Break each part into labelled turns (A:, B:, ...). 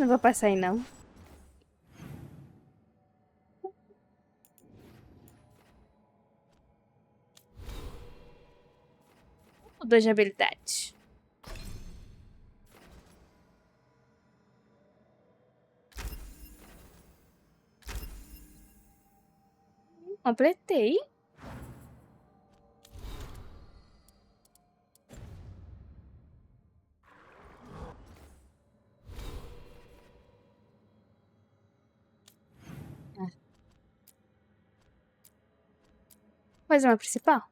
A: Não vou passar aí, não. O 2 de habilidade. Completei. Fazer uma principal?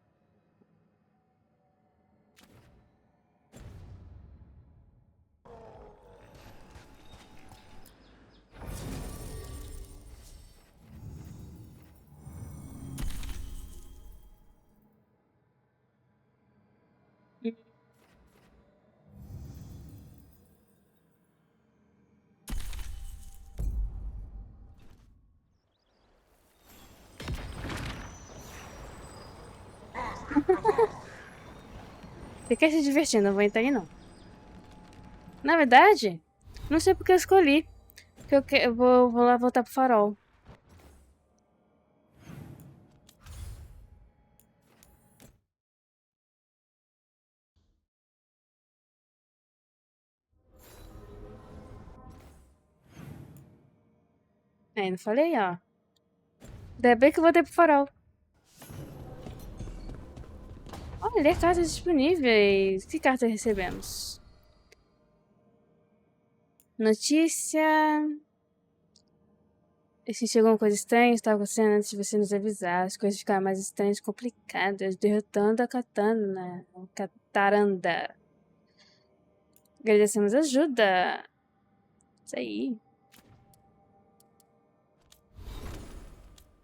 A: Fica se divertindo, não vou entrar aí, não. Na verdade, não sei porque eu escolhi. Porque eu vou lá voltar pro farol. Não falei, ó. Ainda bem que eu voltei pro farol. Olha, cartas disponíveis. Que cartas recebemos? Notícia. Se chegou uma coisa estranha, estava acontecendo antes de você nos avisar. As coisas ficaram mais estranhas e complicadas. Derrotando a Katana. Cataranda. Agradecemos a ajuda. Isso aí.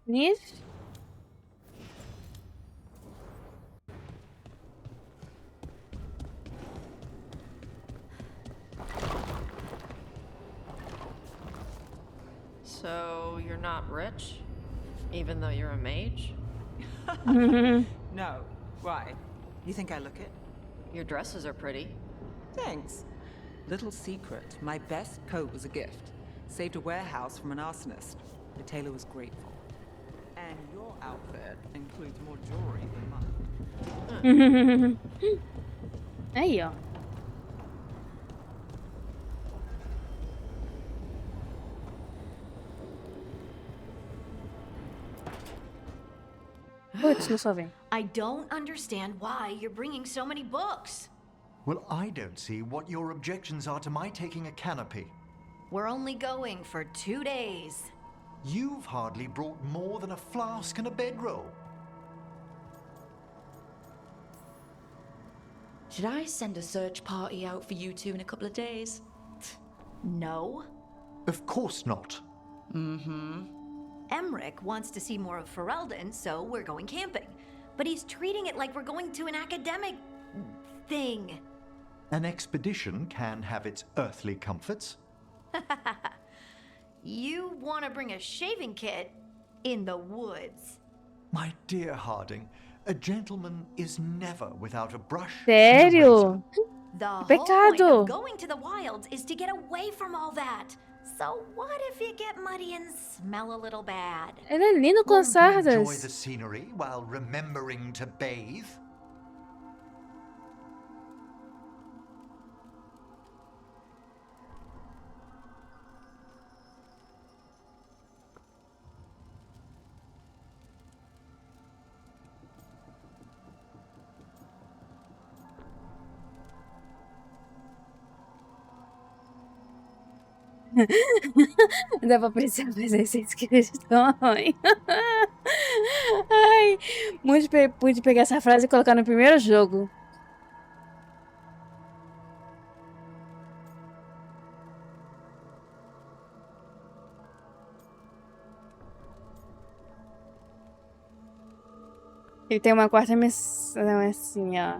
A: Niv?
B: So, you're not rich? Even though you're a mage?
C: No. Why? You think I look it?
B: Your dresses are pretty.
C: Thanks. Little secret, my best coat was a gift. Saved a warehouse from an arsonist. The tailor was grateful. And your outfit includes more jewelry than mine.
A: Aí, ó. Putz, não só vem.
D: I don't understand why you're bringing so many books.
E: Well, I don't see what your objections are to my taking a canopy.
D: We're only going for 2 days.
E: You've hardly brought more than a flask and a bedroll.
F: Should I send a search party out for you two in a couple of days?
D: No.
E: Of course not.
D: Emmerich wants to see more of Ferelden, so we're going camping. But he's treating it like we're going to an academic thing.
E: An expedition can have its earthly comforts.
D: You want to bring a shaving kit in the woods.
E: My dear Harding, a gentleman is never without a brush.
A: Sério?
D: The whole
A: Pecado.
D: point of going to the wilds is to get away from all that. So what if you get muddy and smell a little bad?
A: Ele é lindo com
E: Won't you enjoy the
A: sardas.
E: scenery while remembering to bathe?
A: Dá pra apreciar mais as receitas que eles estão ruim. Ai, muito pude pegar essa frase e colocar no primeiro jogo. Ele tem uma quarta missão assim, ó.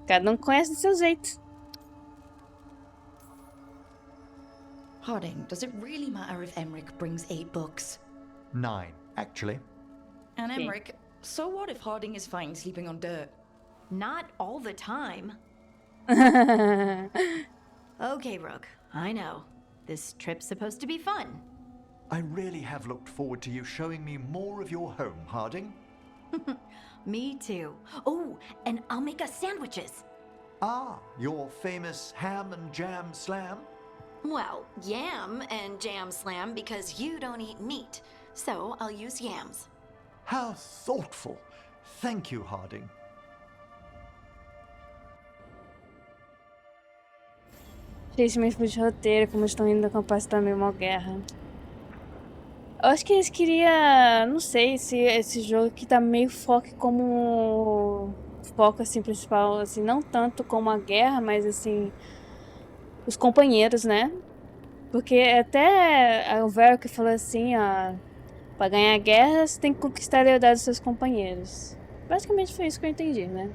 A: Cada um conhece do seu jeito.
F: Harding, does it really matter if Emmerich brings 8 books?
E: 9, actually.
F: And
A: Okay.
F: Emmerich, so what if Harding is fine sleeping on dirt?
D: Not all the time. Okay, Rook, I know. This trip's supposed to be fun.
E: I really have looked forward to you showing me more of your home, Harding.
D: Me too. Oh, and I'll make us sandwiches.
E: Ah, your famous ham and jam slam?
D: Well, yam and jam slam because you don't eat meat. So I'll use yams.
E: How thoughtful. Thank you, Harding.
A: Gente, mesmo de roteiro, como estão indo acampar da mesma guerra. Eu acho que eles queriam. Não sei se esse jogo aqui tá meio foco como. Foco assim, principal, assim, não tanto como a guerra, mas assim. Os companheiros, né? Porque até o Veilguard que falou assim, ó. Pra ganhar a guerra, você tem que conquistar a lealdade dos seus companheiros. Basicamente foi isso que eu entendi, né?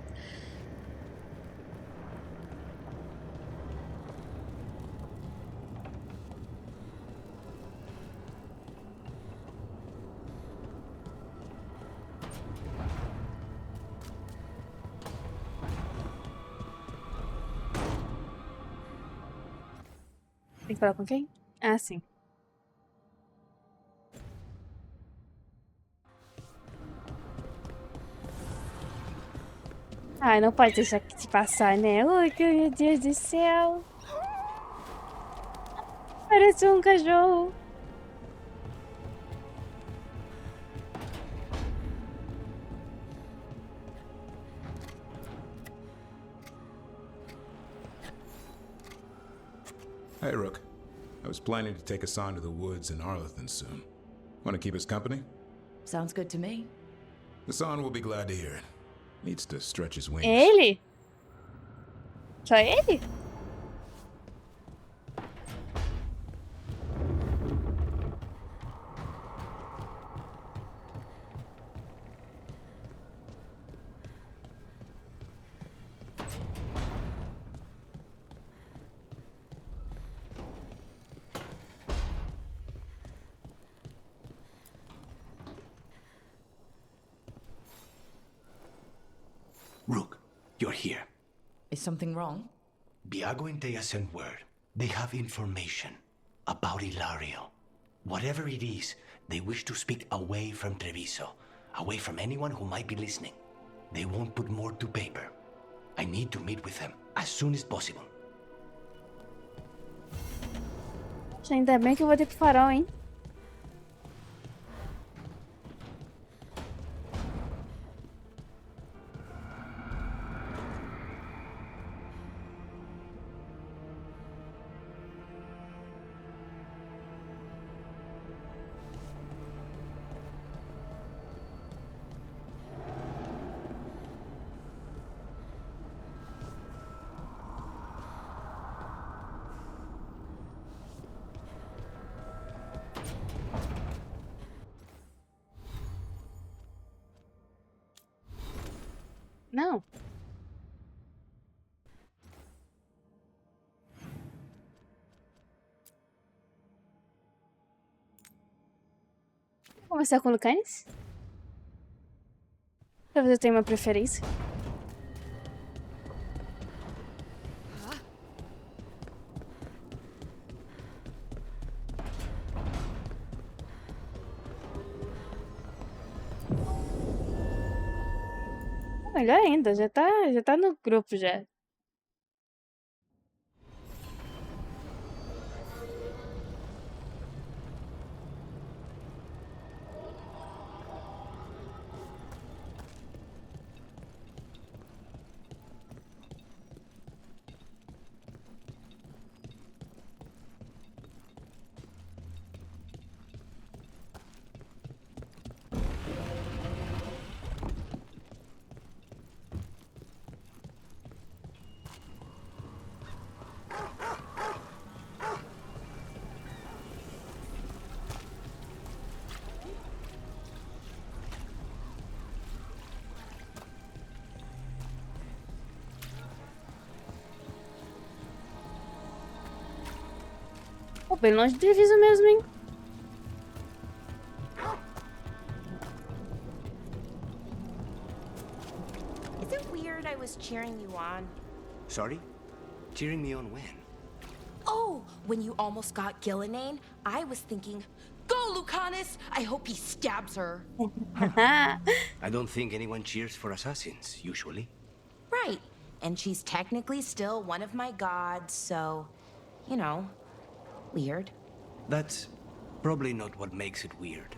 A: Tem que falar com quem? Ah, sim. Ai, não pode deixar que te passar, né? Ui, que meu Deus do céu. Parece um cachorro.
G: Hey, Rook. I was planning to take us on to the woods in Arlington soon. Want to keep us company?
F: Sounds good to me.
G: Hassan will be glad to hear it. Needs to stretch his wings.
A: Ele? Só ele?
H: Rook, you're here.
F: Is something wrong?
H: Biago and Thea sent word. They have information about Ilario. Whatever it is, they wish to speak away from Treviso, away from anyone who might be listening. They won't put more to paper. I need to meet with them as soon as possible.
A: Ainda bem que eu vou ter pro farol, hein? Não. Vou começar com o Lucanis. Talvez eu tenha uma preferência. Melhor ainda, já tá no grupo já. Pô, bem longe do Treviso mesmo, hein?
I: Is it weird I was cheering you on?
H: Sorry? Cheering me on when?
I: Oh, when you almost got Gillinane, I was thinking, go, Lucanus! I hope he stabs her.
H: I don't think anyone cheers for assassins, usually.
I: Right. And she's technically still one of my gods, so, you know, weird.
H: That's probably not what makes it weird.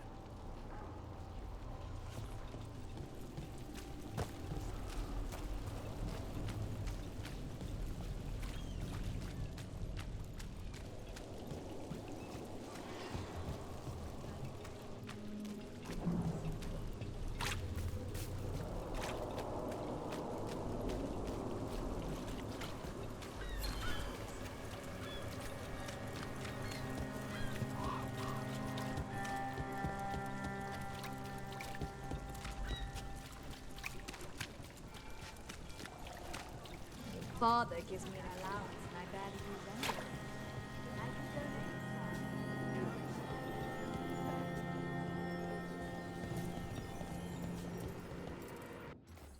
J: Father gives me an allowance, and I barely use any of it. I can donate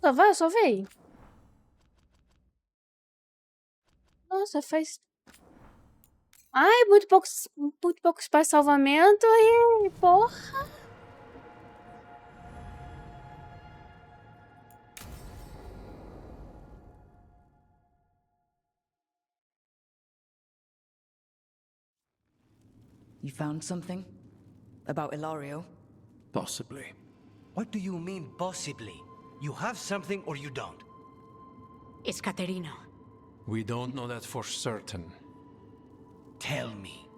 J: some.
A: Só vai, só veio. Nossa, faz... Ai, muito pouco espaço de salvamento e... Porra!
F: You found something? About Ilario?
K: Possibly.
H: What do you mean, possibly? You have something or you don't?
J: It's Caterina.
K: We don't know that for certain.
H: Tell me.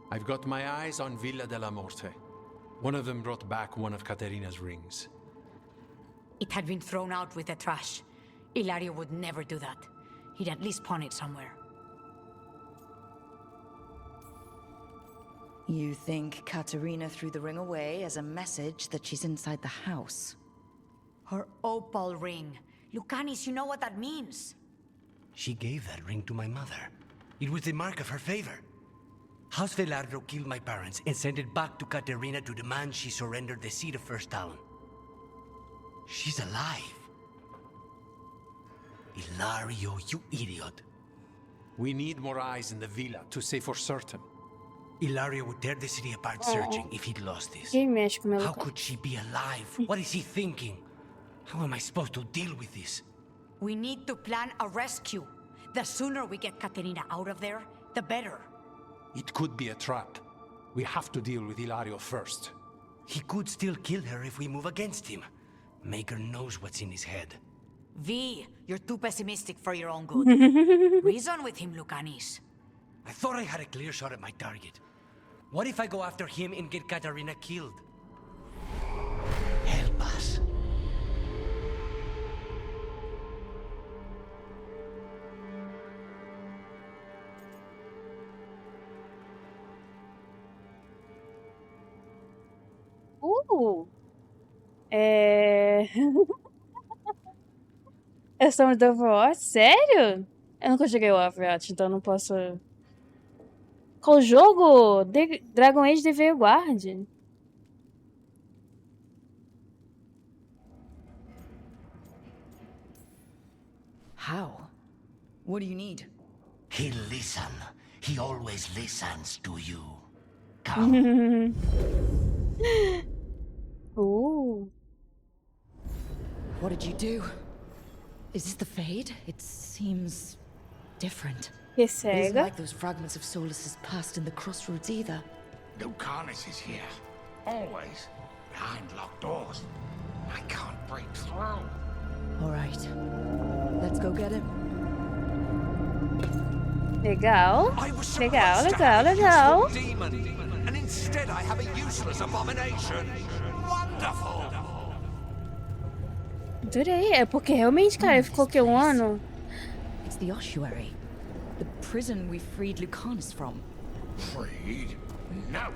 K: I've got my eyes on Villa della Morte. One of them brought back one of Caterina's rings.
J: It had been thrown out with the trash. Ilario would never do that. He'd at least pawn it somewhere.
F: You think Katerina threw the ring away as a message that she's inside the house?
J: Her opal ring. Lucanis, you know what that means.
H: She gave that ring to my mother. It was the mark of her favor. House Veilguard killed my parents and sent it back to Caterina to demand she surrender the seat of First Talon. She's alive. Ilario, you idiot.
K: We need more eyes in the villa to say for certain.
H: Ilario would tear the city apart searching if he'd lost this.
A: Quem mexe com meu
H: How could she be alive? What is he thinking? How am I supposed to deal with this?
J: We need to plan a rescue. The sooner we get Caterina out of there, the better.
K: It could be a trap. We have to deal with Ilario first.
H: He could still kill her if we move against him. Maker knows what's in his head.
J: V, you're too pessimistic for your own good. Reason with him, Lucanis.
H: I thought I had a clear shot at my target. What if I go after him and get Caterina killed? Help us.
A: Estamos do Overwatch? Sério? Eu nunca joguei o Overwatch, então não posso... Qual jogo? Dragon Age de Veilguard.
F: How? What do you need?
H: He'll listen. He always listens to you. Come.
A: Ooh.
F: What did you do? Is this the Fade? It seems different. It isn't like those fragments of Solus's past in the Crossroads either.
L: Lucanus is here. Always. Behind locked doors. I can't break through.
F: All right. Let's go get him.
A: Legal. Legal, legal, legal.
L: Demon, and instead I have a useless abomination. Wonderful.
A: Adorei. É porque realmente, cara, ele ficou o quê? Um ano?
F: It's the ossuary. The prison we freed Lucanus from.
L: Freed? No.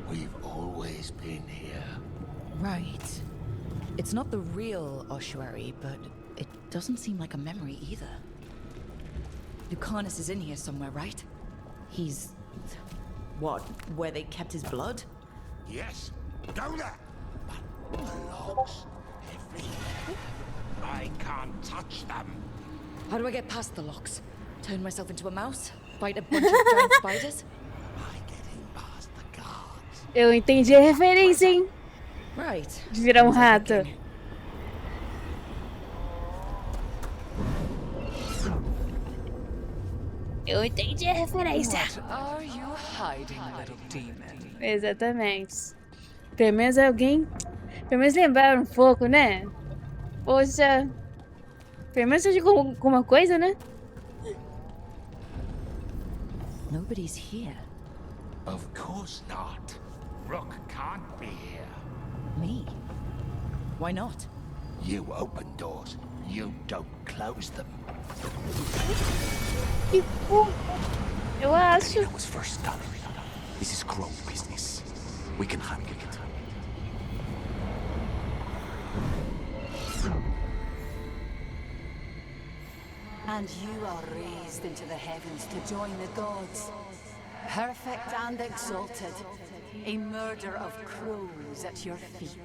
L: We've always been here.
F: Right. It's not the real ossuary, but it doesn't seem like a memory either. Lucanus is in here somewhere, right? He's... what, where they kept his blood?
L: Yes, go there. But the locks, everywhere. I can't touch them.
F: How do I get past the locks? Turn myself into a mouse? Fight a bunch of giant spiders?
A: Eu entendi a referência, hein?
F: Right.
A: De virar um rato. Eu entendi a referência.
C: What are you hiding, little demon?
A: Exatamente. Pelo menos alguém... Pelo menos lembraram um pouco, né? Poxa... Pelo menos eu digo alguma coisa, né?
F: Nobody's here.
L: Of course not. Rook can't be here.
F: Me? Why not?
L: You open doors. You don't close them.
A: Eu acho.
H: It was first done. This is Crow business. We can handle it.
M: And you are raised into the heavens to join the gods. Perfect and exalted. A murder of crows at your feet.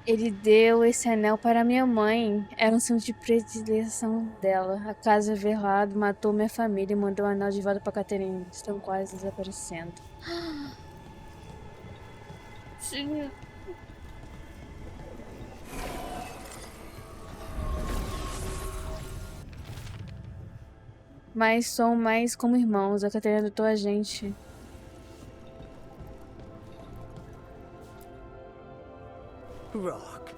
A: Ele deu esse anel para minha mãe. Era um símbolo de predileção dela. A casa Veilguard matou minha família e mandou o anel de volta para Caterina. Estão quase desaparecendo. Sim. Mas são mais como irmãos. A Caterina adotou a gente.
N: Rock,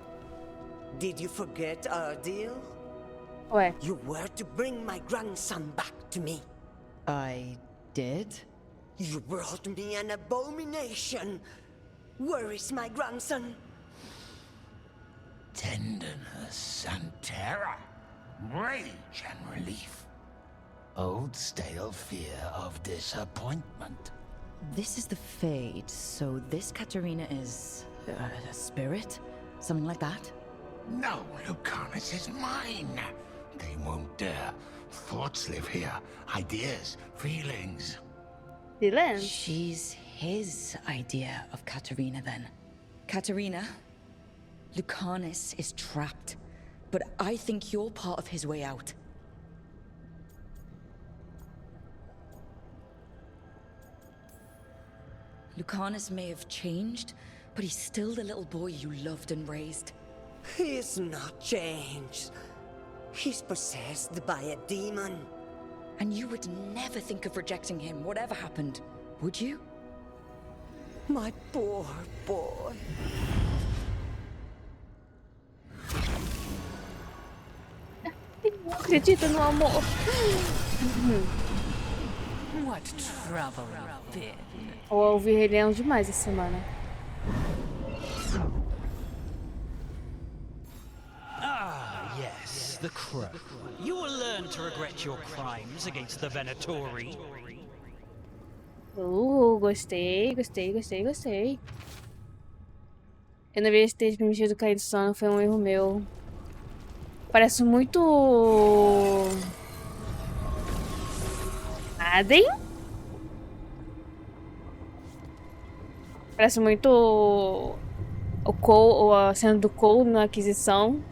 N: did you forget our deal?
A: Ué.
N: You were to bring my grandson back to me.
F: I did?
N: You brought me an abomination. Where is my grandson?
L: Tenderness and terror. Rage and relief. Old stale fear of disappointment.
F: This is the Fade, so this Katerina is... a spirit? Something like that?
L: No, Lucanus is mine. They won't dare. Thoughts live here. Ideas, feelings.
A: Feelings?
F: She's his idea of Katerina, then. Katerina, Lucanus is trapped, but I think you're part of his way out. Lucanus may have changed, but he's still the little boy you loved and raised.
N: He's not changed. He's possessed by a demon.
F: And you would never think of rejecting him, whatever happened, would you?
N: My poor boy.
A: Não acredito no amor.
M: What trouble you've been.
A: Eu ouvi Rei Leão demais essa semana.
O: Ah, yes, the Crow. You will learn to regret your crimes against the Venatori.
A: Gostei. Eu não devia ter permitido cair do sono, foi um erro meu. Parece muito... Aden? Parece muito... o Cole, a cena do Cole na aquisição.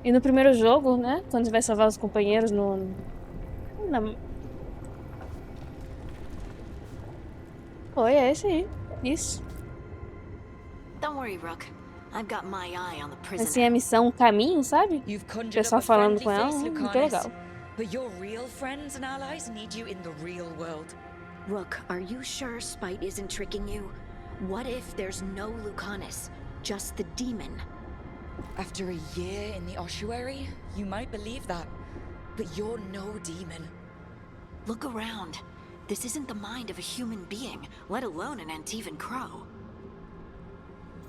A: E no primeiro jogo, né? Quando você vai salvar os companheiros no... Foi, é esse aí. Isso.
D: Don't worry, Rook. I've got my eye on the prisoner.
A: Assim, a missão, o caminho, sabe? O pessoal falando com ela, muito legal.
F: But your real friends and allies need you in the real world.
D: Rook, are you sure Spite isn't tricking you? What if there's no Lucanus, just the demon?
F: After a year in the ossuary, you might believe that. But you're no demon.
D: Look around. This isn't the mind of a human being, let alone an Antivan Crow.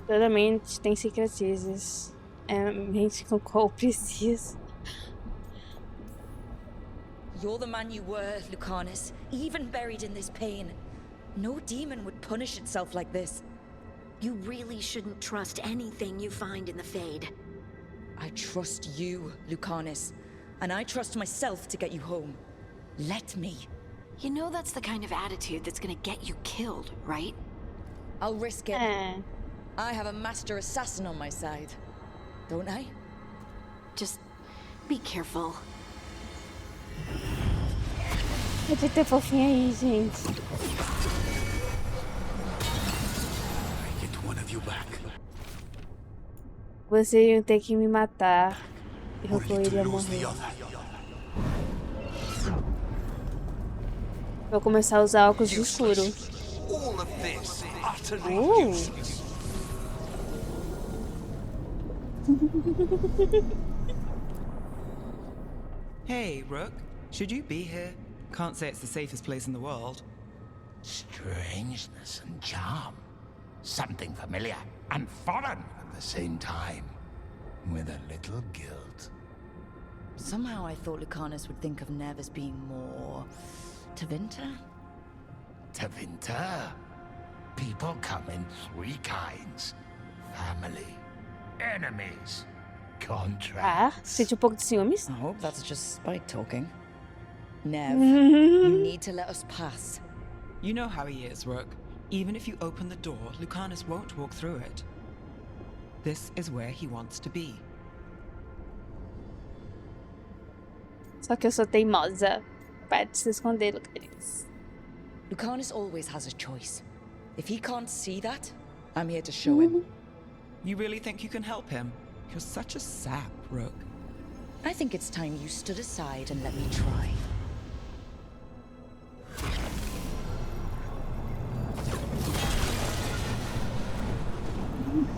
A: Toda mente tem cicatrizes. É a mente com qual precisa.
F: You're the man you were, Lucanus, even buried in this pain. No demon would punish itself like this.
D: You really shouldn't trust anything you find in the Fade.
F: I trust you, Lucanus, and I trust myself to get you home. Let me.
D: You know that's the kind of attitude that's gonna get you killed, right?
F: I'll risk it. I have a master assassin on my side, don't I?
D: Just
M: Be careful.
A: Pode ter fofinho aí, gente. Vocês iam ter que me matar. Eu iria morrer. Vou começar a usar óculos escuro.
C: Hey, Rook. Should you be here? Can't say it's the safest place in the world.
L: Strangeness and charm. Something familiar and foreign at the same time. With a little guilt.
F: Somehow I thought Lucanus would think of Nev as being more... Tevinter?
L: Tevinter? People come in three kinds. Family, enemies, contracts.
A: Sente pouco de ciúmes?
F: I hope that's just spite talking. Nev, you need to let us pass.
C: You know how he is, Rook. Even if you open the door, Lucanus won't walk through it. This is where he wants to be.
A: Só que eu sou teimosa. Para de se esconder, Lucanus.
F: Lucanus always has a choice. If he can't see that, I'm here to show him.
C: You really think you can help him? You're such a sap, Rook.
F: I think it's time you stood aside and let me try.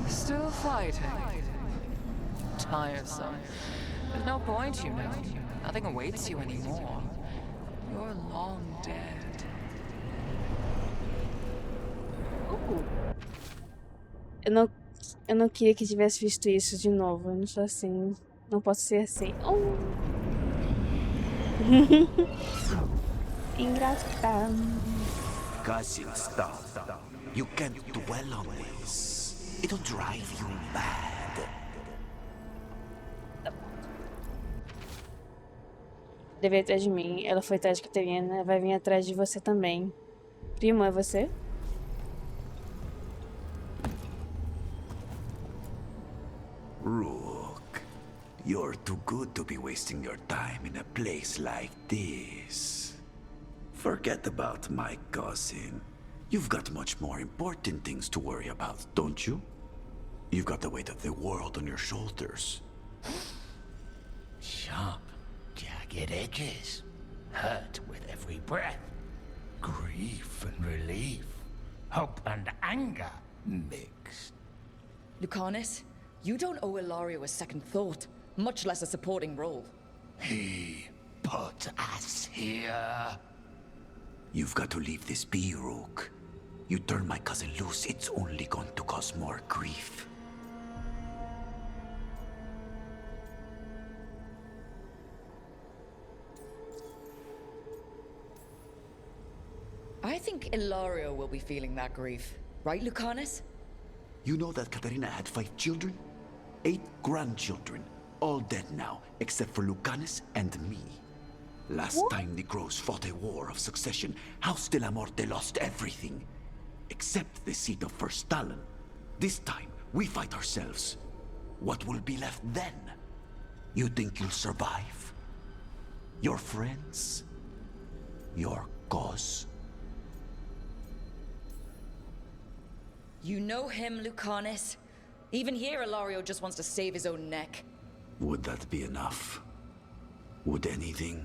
P: Still fighting? Tiresome. There's no point, you know. Nothing awaits you anymore. You're long dead.
A: Eu não queria que tivesse visto isso de novo. Eu não sou assim. Não posso ser assim. Oh. Engraçado.
H: Cousin, stop. You can't dwell on this. It'll drive you mad.
A: Deve ir atrás de mim. Ela foi atrás de Caterina. Vai vir atrás de você também. Primo, é você?
H: Rook, you're too good to be wasting your time in a place like this. Forget about my cousin. You've got much more important things to worry about, don't you? You've got the weight of the world on your shoulders.
L: Sharp, jagged edges. Hurt with every breath. Grief and relief. Hope and anger mixed.
F: Lucanus, you don't owe Ilario a second thought, much less a supporting role.
L: He put us here.
H: You've got to leave this be, Rook. You turn my cousin loose, it's only going to cause more grief.
F: I think Ilario will be feeling that grief. Right, Lucanus?
H: You know that Caterina had 5 children? 8 grandchildren. All dead now, except for Lucanus and me. Last time the Grows fought a war of succession, House de la Morte lost everything. Except the seat of First Talon. This time, we fight ourselves. What will be left then? You think you'll survive? Your friends? Your cause?
F: You know him, Lucanus. Even here, Ilario just wants to save his own neck.
H: Would that be enough? Would anything?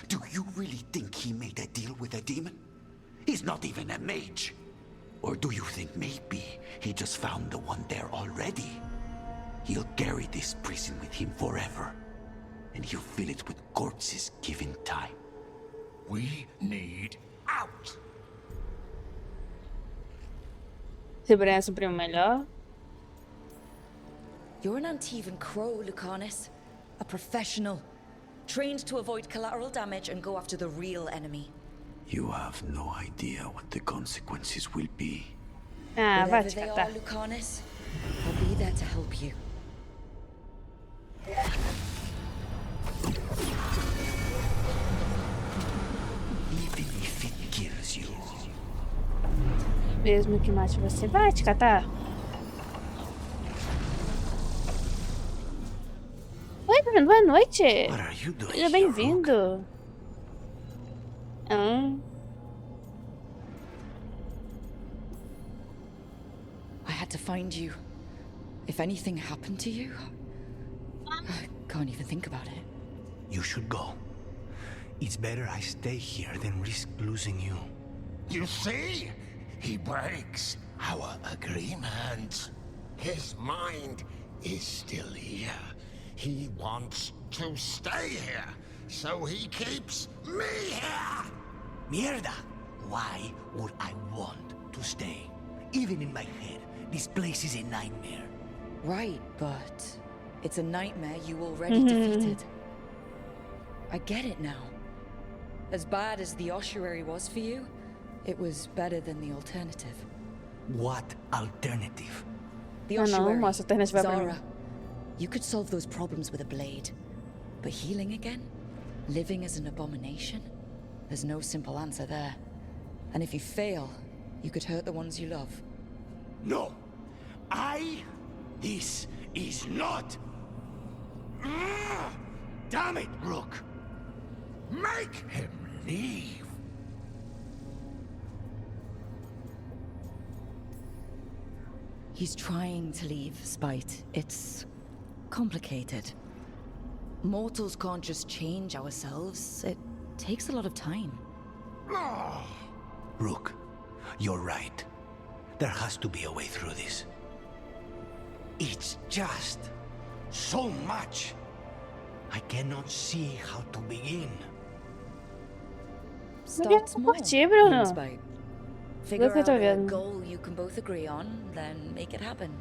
H: Do you really think he made a deal with a demon? He's not even a mage. Or do you think maybe he just found the one there already? He'll carry this prison with him forever. And he'll fill it with corpses given time.
L: We need out.
A: Segurança, primo melhor.
F: You're an Antivan crow, Lucanus. A professional. Trained to avoid collateral damage and go after the real enemy.
H: You have no idea what the consequences will be.
F: Whatever they are, Lucanus, I'll be there to help you.
H: Even if it kills you.
A: Mesmo que mate você, vai te catar. Oi, boa noite.
H: What are you doing
A: Seja bem-vindo.
F: I had to find you. If anything happened to you, I can't even think about it.
H: You should go. It's better I stay here than risk losing you.
L: You see? He breaks our agreement. His mind is still here. He wants to stay here, so he keeps me here!
H: Mierda! Why would I want to stay? Even in my head, this place is a nightmare.
F: Right, but it's a nightmare you already defeated. I get it now. As bad as the ossuary was for you, it was better than the alternative.
H: What alternative?
F: The ossuary, Zara. You could solve those problems with a blade. But healing again? Living as an abomination? There's no simple answer there. And if you fail, you could hurt the ones you love.
H: No! This is not... Damn it, Rook!
L: Make him leave!
F: He's trying to leave, Spite. It's complicated. Mortals can't just change ourselves. It takes a lot of time.
H: Rook, you're right. There has to be a way through this. It's just so much. I cannot see how to begin.
F: Start small,
A: Bruno.
F: Spite. Figure out a goal you can both agree on, then make it happen.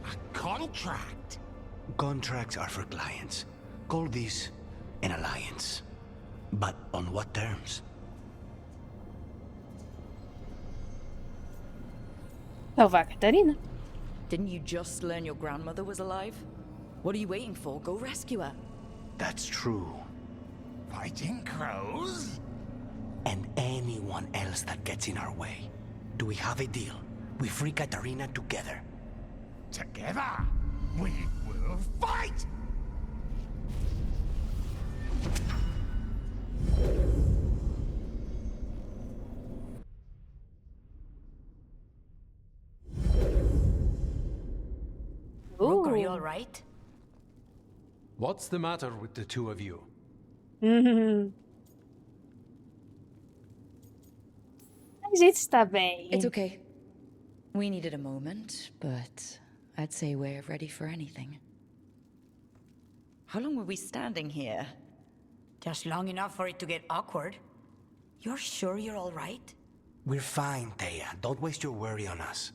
L: A contract?
H: Contracts are for clients. Call this an alliance. But on what terms?
A: Salvar Catarina.
F: Didn't you just learn your grandmother was alive? What are you waiting for? Go rescue her.
H: That's true.
L: Fighting crows?
H: And anyone else that gets in our way. Do we have a deal? We free Katarina together.
L: Together? We will fight!
J: Rook, are you all right?
K: What's the matter with the two of you?
A: A gente está bem.
F: It's okay. We needed a moment, but I'd say we're ready for anything. How long were we standing here?
J: Just long enough for it to get awkward. You're sure you're all right?
H: We're fine, Thea. Don't waste your worry on us.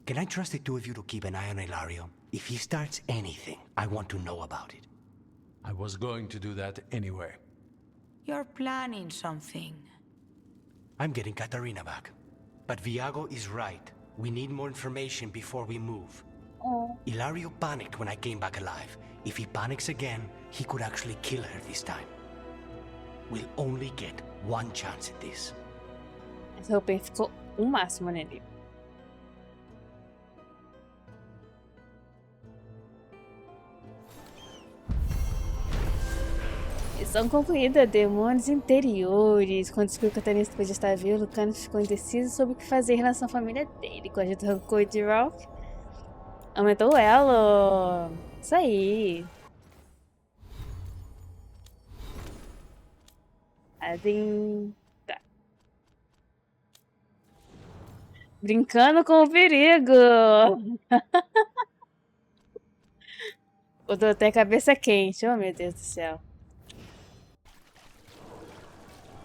H: Can I trust the two of you to keep an eye on Ilario? If he starts anything, I want to know about it.
K: I was going to do that anyway.
J: You're planning something.
H: I'm getting Katarina back. But Viago is right. We need more information before we move. Ilario panicked when I came back alive. If he panics again, he could actually kill her this time. We'll only get one chance at this.
A: Essa roupa ficou máximo nele. Missão concluída, demônios interiores. Quando descobriu que a Catarina podia estar viva, Lucano ficou indeciso sobre o que fazer em relação à família dele. Com a ajuda do rancor de Rock, aumentou o elo. Isso aí. Tá. Brincando com o perigo. Eu tô até cabeça quente. Oh, meu Deus do céu.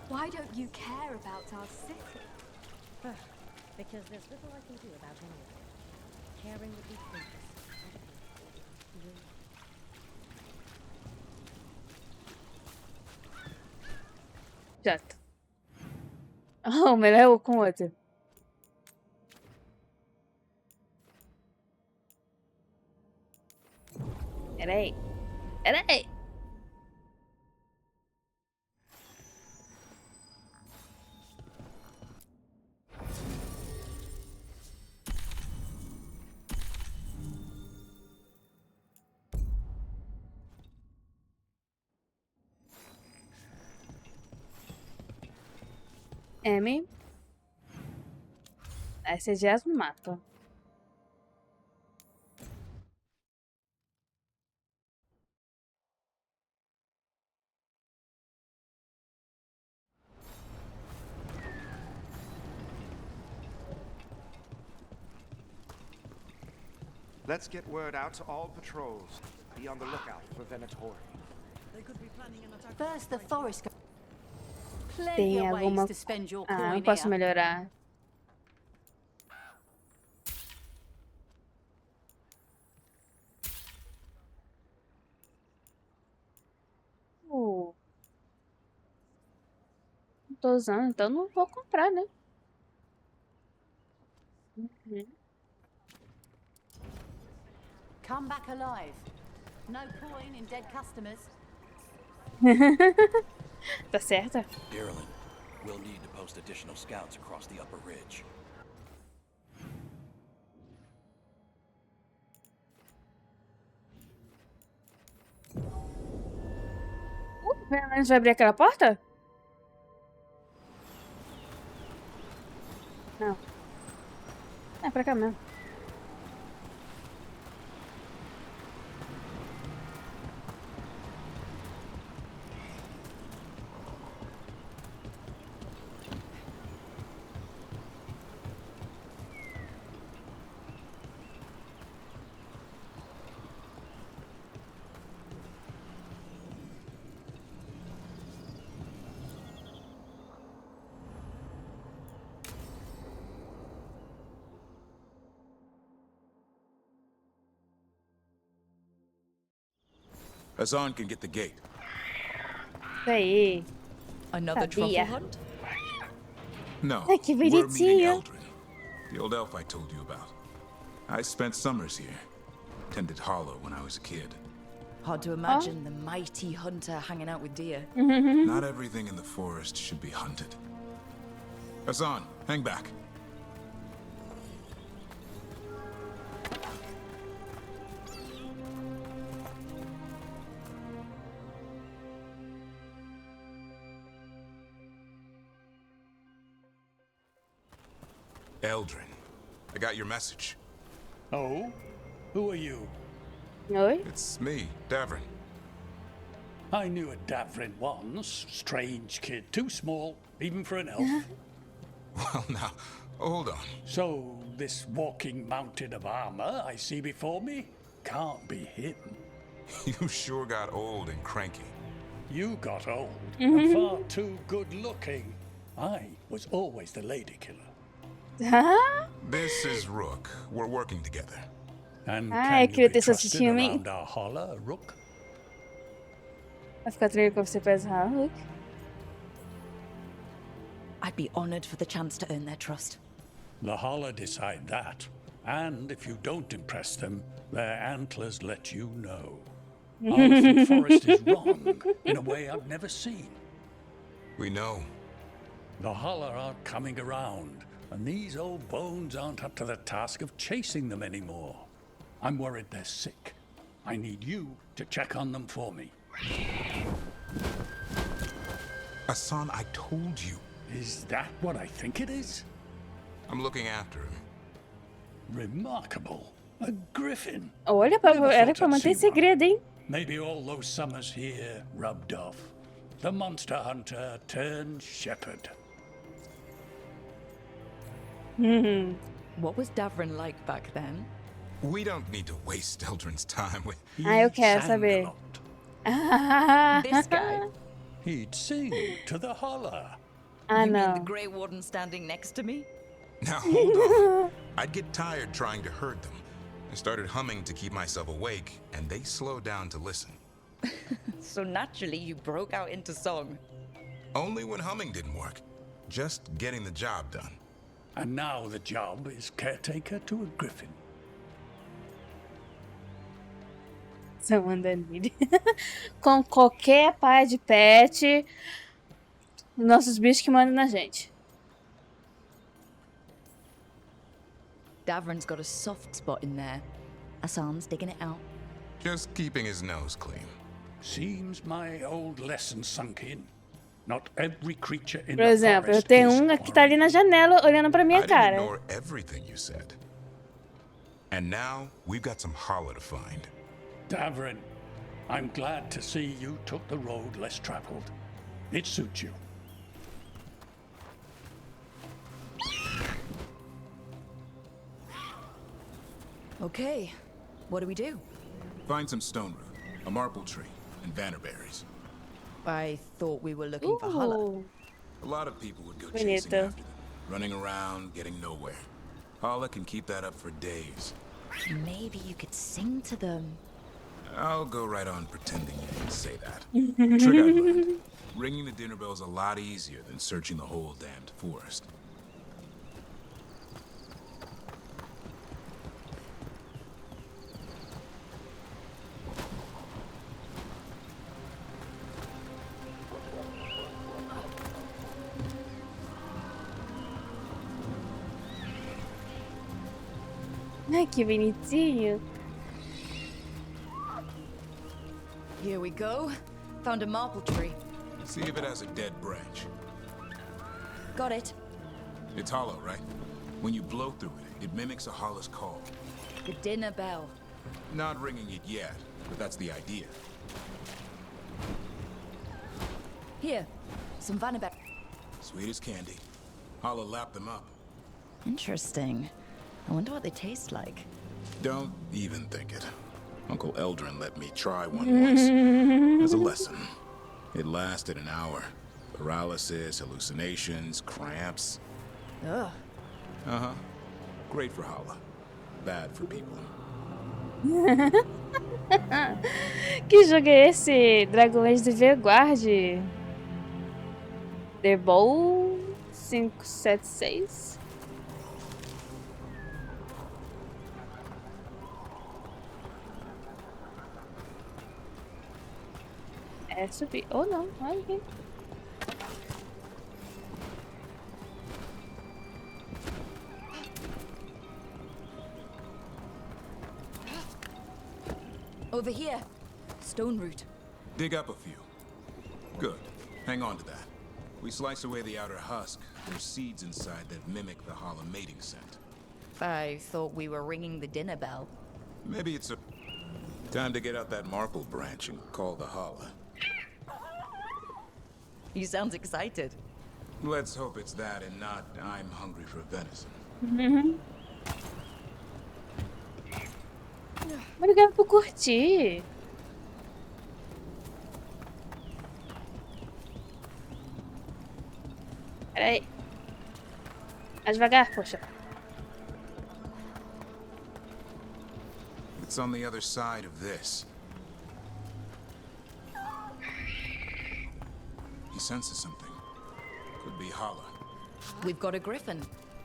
Q: Why don't you care about our city?
R: Because there's little I can do about any of it. Caring would be pointless.
A: Chato. Oh, melhor eu com outro. Peraí. Peraí. M. SGs no mapa.
S: Let's get word out to all patrols. Be on the lookout for Venatori.
M: They could be planning an attack. First, the forest. Plenty
A: Tem
M: of ways
A: alguma...
M: to spend your
A: Ah,
M: coin
A: eu posso
M: here.
A: melhorar. Não tô usando, então não vou comprar, né? Uhum.
M: Come back alive. No coin in dead customers.
A: Tá certa?
T: Darylin, we'll need to post additional scouts across the upper ridge.
A: A gente vai abrir aquela porta? Não. É pra cá mesmo.
G: Hassan can get the gate.
A: Aí.
F: Another truffle hunt?
G: No,
A: Ai, que
G: we're meeting
A: bonitinho.
G: Eldrin, the old elf I told you about. I spent summers here. Tended Hollow when I was a kid.
F: Hard to imagine the mighty hunter hanging out with deer.
G: Not everything in the forest should be hunted. Hassan, hang back. Eldrin, I got your message.
O: Oh? Who are you?
A: Oi?
G: It's me, Davrin.
O: I knew a Davrin once. Strange kid. Too small, even for an elf.
G: Well, now, hold on.
O: So, this walking mountain of armor I see before me can't be him.
G: You sure got old and cranky.
O: You got old and far too good looking. I was always the lady killer.
G: This is Rook. We're working together.
O: And
A: Ah, eu
O: can
A: queria
O: you
A: ter
O: be
A: seu
O: trusted
A: filme.
O: around our holler, Rook?
A: Vai ficar tranquilo com você pesar, Hulk?
F: I'd be honored for the chance to earn their trust.
O: The holler decide that. And if you don't impress them, their antlers let you know. Our forest is wrong in a way I've never seen.
G: We know.
O: The holler aren't coming around, and these old bones aren't up to the task of chasing them anymore. I'm worried they're sick. I need you to check on them for me.
G: Hassan, I told you.
O: Is that what I think it is?
G: I'm looking after him.
O: Remarkable. A griffin.
A: Olha, era pra manter segredo, hein?
O: Maybe all those summers here rubbed off. The monster hunter turned shepherd.
F: What was Davrin like back then?
G: We don't need to waste Eldrin's time with...
A: Ah, eu quero saber.
F: This guy.
O: He'd sing to the holler.
A: Ah,
F: you mean
A: não.
F: the Grey Warden standing next to me?
G: Now, hold on. I'd get tired trying to herd them. I started humming to keep myself awake, and they slowed down to listen.
F: So naturally, you broke out into song.
G: Only when humming didn't work. Just getting the job done.
O: And now the job is caretaker to a griffin.
A: Só mandando vídeo. Com qualquer pai de pet, nossos bichos que mandam na gente.
F: Davrin's got a soft spot in there. Hassan's digging it out.
G: Just keeping his nose clean.
O: Seems my old lesson sunk in. Not every creature in
A: Por
O: the
A: exemplo, eu
O: forest
A: tenho
O: is
A: uma que tá ali na janela olhando pra minha
G: I didn't
A: cara.
G: ignore everything you said. And now we've got some hollow to find.
O: Davrin, I'm glad to see you took the road less traveled. It suits you.
F: Okay, what do we do?
G: Find some stone root, a marble tree, and vannerberries.
F: I thought we were looking for Hala.
G: A lot of people would go chasing
A: Bonito.
G: after them, running around, getting nowhere. Hala can keep that up for days.
F: Maybe you could sing to them.
G: I'll go right on pretending you didn't say that. Trick I've learned. Ringing the dinner bell's a lot easier than searching the whole damned forest.
A: Ai, que bonitinho.
F: Here we go. Found a marble tree.
G: See if it has a dead branch.
F: Got it.
G: It's hollow, right? When you blow through it, it mimics a hollow's call.
F: The dinner bell.
G: Not ringing it yet, but that's the idea.
F: Here, some vanneberry.
G: Sweet as candy. Hollow lapped them up.
F: Interesting. I wonder what they taste like.
G: Don't even think it. Uncle Eldrin let me try one once. As a lesson. It lasted an hour. Paralysis, hallucinations, cramps.
F: Ugh.
G: Uh-huh. Great for Hala. Bad for people.
A: Que jogo é esse? Dragões de Veilguard. The Bowl 576. É subir. Ou não, olha aqui.
F: Over here. Stone root.
G: Dig up a few. Good. Hang on to that. We slice away the outer husk. There's seeds inside that mimic the Hala mating scent.
F: I thought we were ringing the dinner bell.
G: Maybe it's a... time to get out that marble branch and call the Hala.
F: He sounds excited.
G: Let's hope it's that and not I'm hungry for venison.
A: Obrigado por curtir. Peraí. Mais devagar, poxa.
G: It's on the other side of this. He senses something. Could be Hala.
F: We've got a griffin.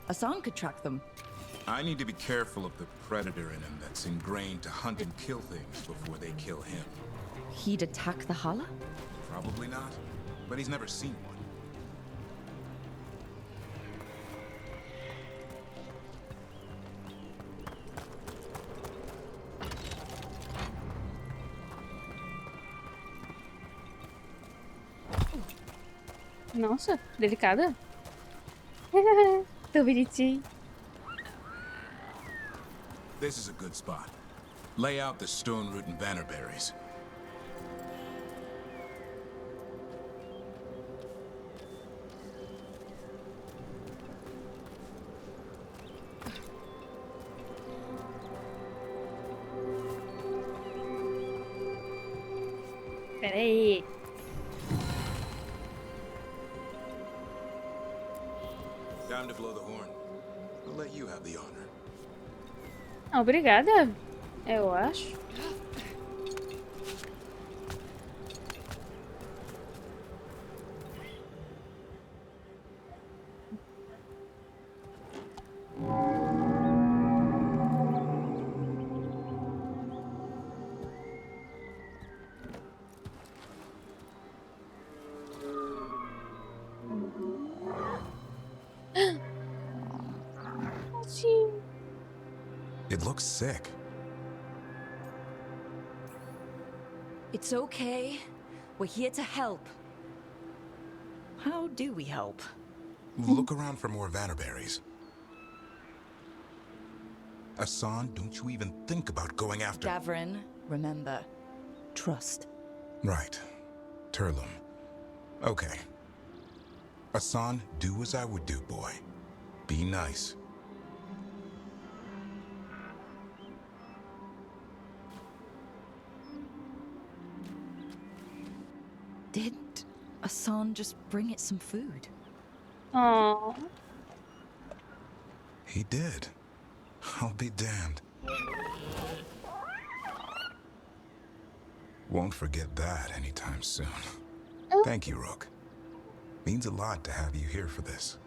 F: A sound could track them.
G: I need to be careful of the predator in him that's ingrained to hunt and kill things before they kill him.
F: He'd attack the Hala?
G: Probably not, but he's never seen one.
A: Nossa, delicada. Tão bonitinho.
G: This is a good spot. Lay out the stone root and vannerberries.
A: Peraí.
G: Time to blow the horn. I'll let you have the honor.
A: Obrigada, eu acho.
G: It looks sick.
F: It's okay. We're here to help. How do we help?
G: Look around for more Vannerberries. Asan, don't you even think about going after...
F: Davrin, remember, trust.
G: Right. Turlum. Okay. Asan, do as I would do, boy. Be nice.
F: Did Asan just bring it some food?
A: Aww.
G: He did. I'll be damned. Won't forget that anytime soon. Thank you, Rook. Means a lot to have you here for this.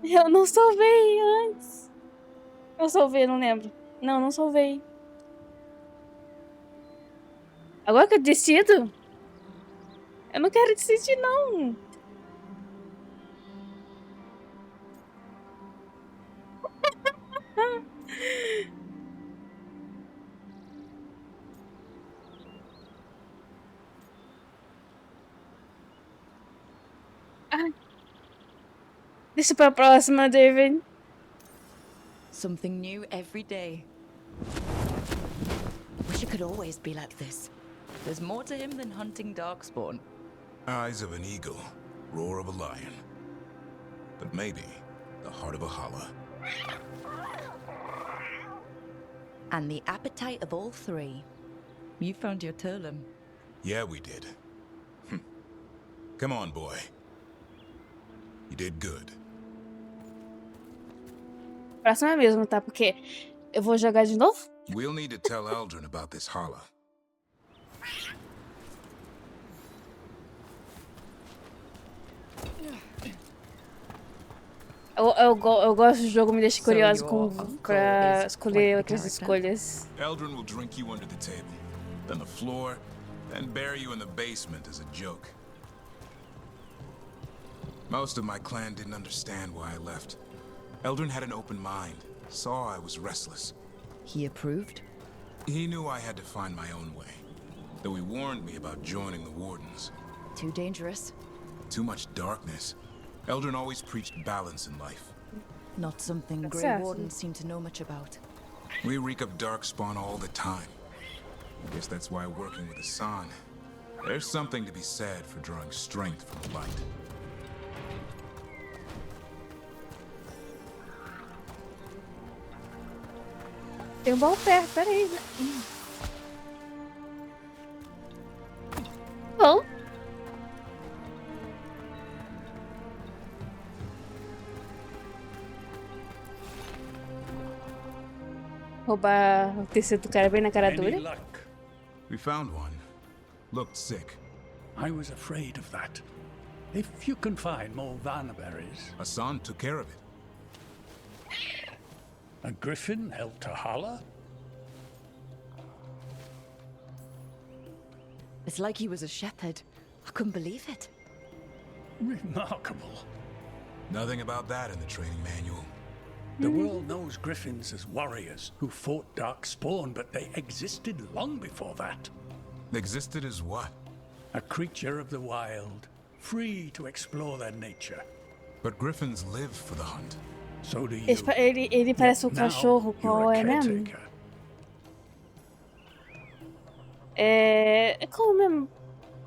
A: Eu não salvei antes. Eu salvei, não lembro. Não, não salvei. Agora que eu decido? Eu não quero decidir, não. Deixa pra próxima, David.
F: Something new every day. Wish it could always be like this. There's more to him than hunting darkspawn.
G: Eyes of an eagle, roar of a lion. But maybe the heart of a holla.
F: And the appetite of all three. You found your Turlum.
G: Yeah, we did. Come on, boy. You did good.
A: Próxima mesmo, tá? Porque eu vou jogar de novo.
G: We'll need to tell Eldrin about this holla.
A: Eu gosto do jogo, me deixa curioso pra escolher outras escolhas.
G: Eldrin will drink you under the table, then the floor, then bury you in the basement as a joke. Most of my clan didn't understand why I left. Eldrin had an open mind, saw I was restless.
F: He approved?
G: He knew I had to find my own way, though he warned me about joining the Wardens.
F: Too dangerous?
G: Too much darkness. Eldrin always preached balance in life.
F: Not something Grey Wardens seem to know much about.
G: We reek of darkspawn all the time. I guess that's why working with Asan, there's something to be said for drawing strength from the light.
A: Tem um baú perto, peraí. Bom. Roubar o tecido do cara bem na cara dura.
G: We found one. Looked sick.
O: I was afraid of that. If you can find more Vannerberries.
G: Asan took care of it.
O: A griffin helped a holler?
F: It's like he was a shepherd. I couldn't believe it.
O: Remarkable.
G: Nothing about that in the training manual.
O: The world knows griffins as warriors who fought darkspawn, but they existed long before that.
G: Existed as what?
O: A creature of the wild, free to explore their nature.
G: But griffins live for the hunt.
O: So do you.
A: Ele parece um cachorro, qual é mesmo? É como mesmo?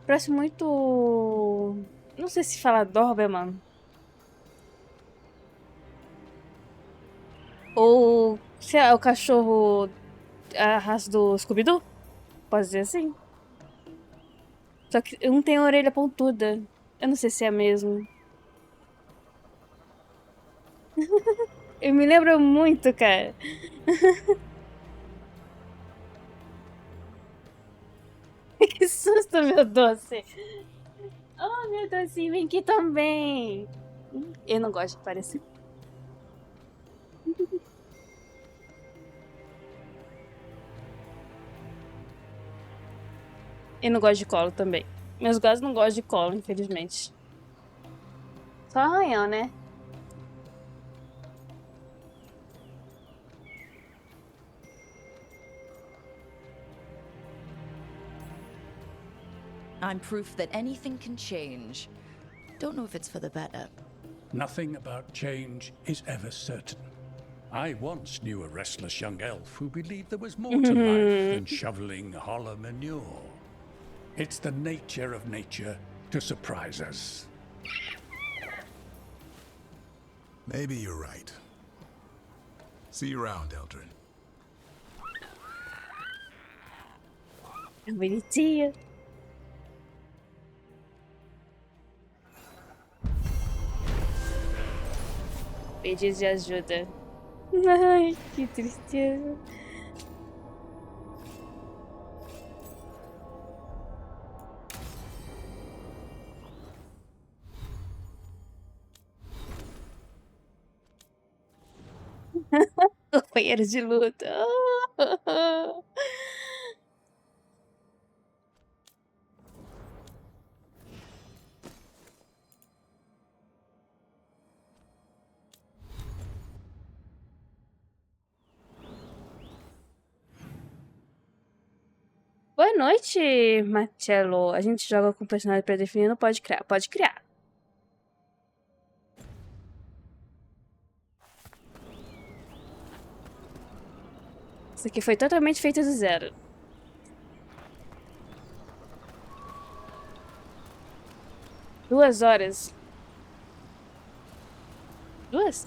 A: Parece muito... Não sei se fala Doberman. Ou se é o cachorro, a raça do Scooby-Doo? Pode dizer assim. Só que um tem a orelha pontuda. Eu não sei se é mesmo. Eu me lembro muito, cara. Que susto, meu doce. Oh, meu docinho, vem aqui também. Eu não gosto de parecer. E não gosto de colo também. Meus gatos não gostam de colo, infelizmente. Só arranhão, né?
F: I'm proof that anything can change. Don't know if it's for the better.
O: Nothing about change is ever certain. I once knew a restless young elf who believed there was more to life than shoveling hollow manure. It's the nature of nature to surprise us.
G: Maybe you're right. See you around, Eldrin.
A: Bonitinho. Pedido de ajuda. Ai, que tristeza. Companheiro de luta. Boa noite, Marcelo. A gente joga com personagem pré-definido, pode criar. Pode criar. Isso aqui foi totalmente feito do zero. Duas horas.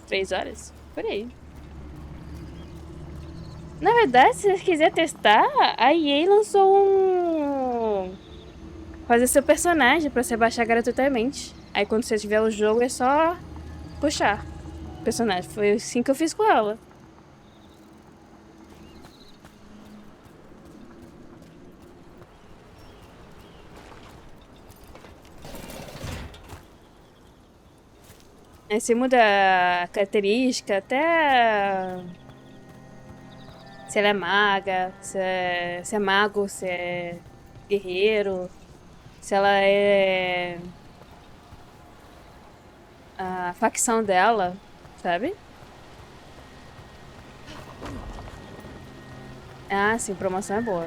A: 3 horas? Por aí. Na verdade, se você quiser testar, a EA lançou um... fazer seu personagem pra você baixar gratuitamente. Aí quando você tiver o jogo é só puxar o personagem. Foi assim que eu fiz com ela. Aí você muda a característica, até se ela é maga, se é mago, se é guerreiro, se ela é a facção dela, sabe? Ah, sim, promoção é boa.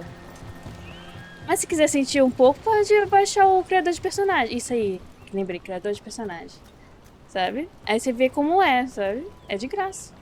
A: Mas se quiser sentir um pouco, pode baixar o criador de personagem. Isso aí, que lembrei, criador de personagem. Sabe? Aí você vê como é, sabe? É de graça.